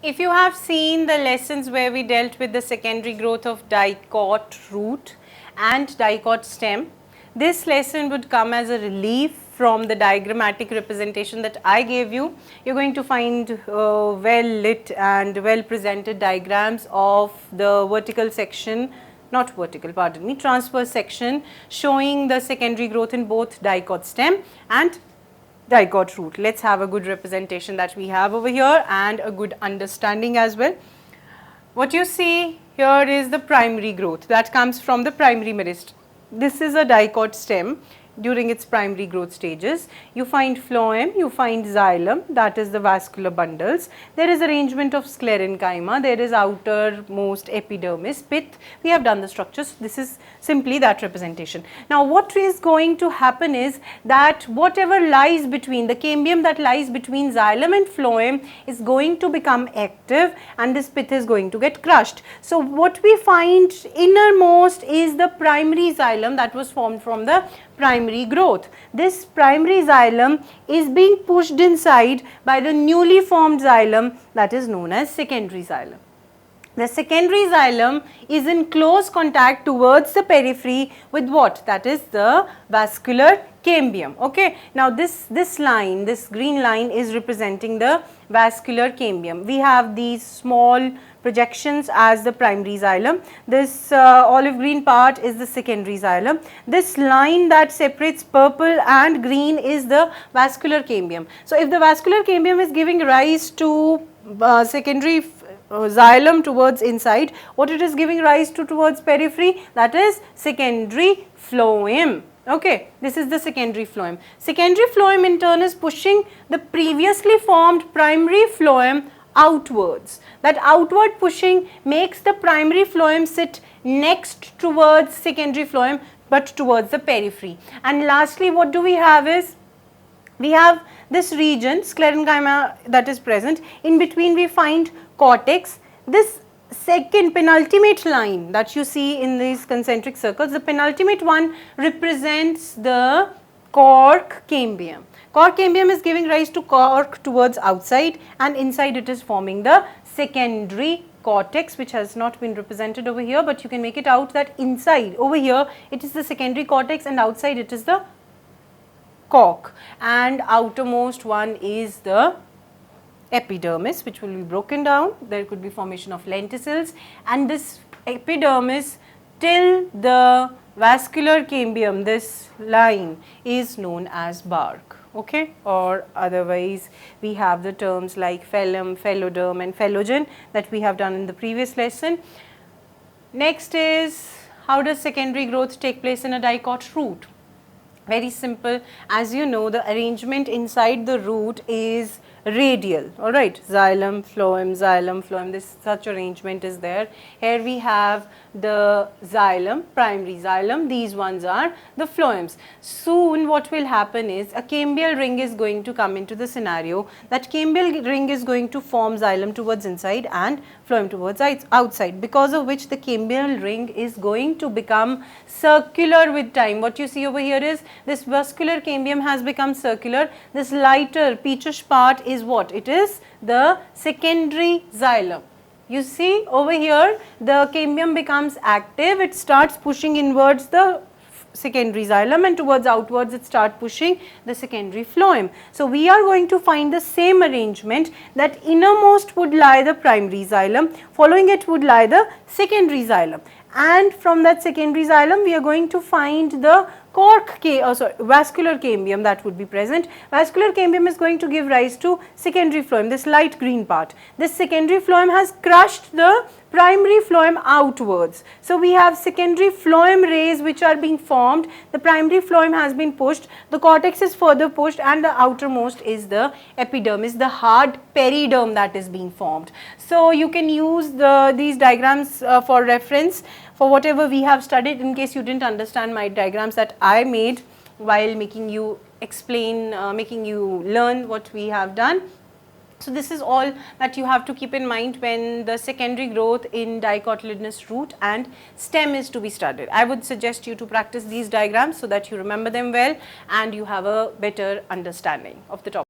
If you have seen the lessons where we dealt with the secondary growth of dicot root and dicot stem, this lesson would come as a relief from the diagrammatic representation that I gave you. You are going to find well lit and well presented diagrams of the vertical section, not vertical, pardon me, transverse section showing the secondary growth in both dicot stem and dicot root. Let us have a good representation that we have over here and a good understanding as well. What you see here is the primary growth that comes from the primary meristem. This is a dicot stem during its primary growth stages. You find phloem, you find xylem, that is the vascular bundles. There is arrangement of sclerenchyma, there is outermost epidermis, pith. We have done the structures. This is simply that representation. Now what is going to happen is that whatever lies between, the cambium that lies between xylem and phloem is going to become active and this pith is going to get crushed. So what we find innermost is the primary xylem that was formed from the primary growth. This primary xylem is being pushed inside by the newly formed xylem that is known as secondary xylem. The secondary xylem is in close contact towards the periphery with what? That is the vascular cambium. Okay. Now this line, this green line is representing the vascular cambium. We have these small projections as the primary xylem. This olive green part is the secondary xylem. This line that separates purple and green is the vascular cambium. So if the vascular cambium is giving rise to secondary xylem towards inside, what it is giving rise to towards periphery, that is secondary phloem. Okay, this is the secondary phloem. Secondary phloem in turn is pushing the previously formed primary phloem outwards. That outward pushing makes the primary phloem sit next towards secondary phloem but towards the periphery. And lastly, what do we have is, we have this region sclerenchyma that is present. In between we find cortex. This second penultimate line that you see in these concentric circles, the penultimate one represents the cork cambium. Cork cambium is giving rise to cork towards outside and inside it is forming the secondary cortex, which has not been represented over here, but you can make it out that inside over here it is the secondary cortex and outside it is the cork, and outermost one is the epidermis, which will be broken down. There could be formation of lenticels, and this epidermis till the vascular cambium, this line is known as bark. Okay, or otherwise we have the terms like phellem, phelloderm and phellogen that we have done in the previous lesson. Next is, how does secondary growth take place in a dicot root? Very simple. As you know, the arrangement inside the root is radial, alright, xylem, phloem, this such arrangement is there. Here we have the xylem, primary xylem, these ones are the phloems. Soon what will happen is a cambial ring is going to come into the scenario. That cambial ring is going to form xylem towards inside and phloem towards outside, because of which the cambial ring is going to become circular with time. What you see over here is this vascular cambium has become circular. This lighter peachish part is what? It is the secondary xylem. You see over here the cambium becomes active, it starts pushing inwards the secondary xylem and towards outwards it starts pushing the secondary phloem. So we are going to find the same arrangement, that innermost would lie the primary xylem, following it would lie the secondary xylem, and from that secondary xylem we are going to find the vascular cambium that would be present. Vascular cambium is going to give rise to secondary phloem, this light green part. This secondary phloem has crushed the primary phloem outwards. So we have secondary phloem rays which are being formed, the primary phloem has been pushed, the cortex is further pushed, and the outermost is the epidermis, the hard periderm that is being formed. So you can use these diagrams for reference for whatever we have studied, in case you didn't understand my diagrams that I made while making you explain, making you learn what we have done. So this is all that you have to keep in mind when the secondary growth in dicotyledonous root and stem is to be studied. I would suggest you to practice these diagrams so that you remember them well and you have a better understanding of the topic.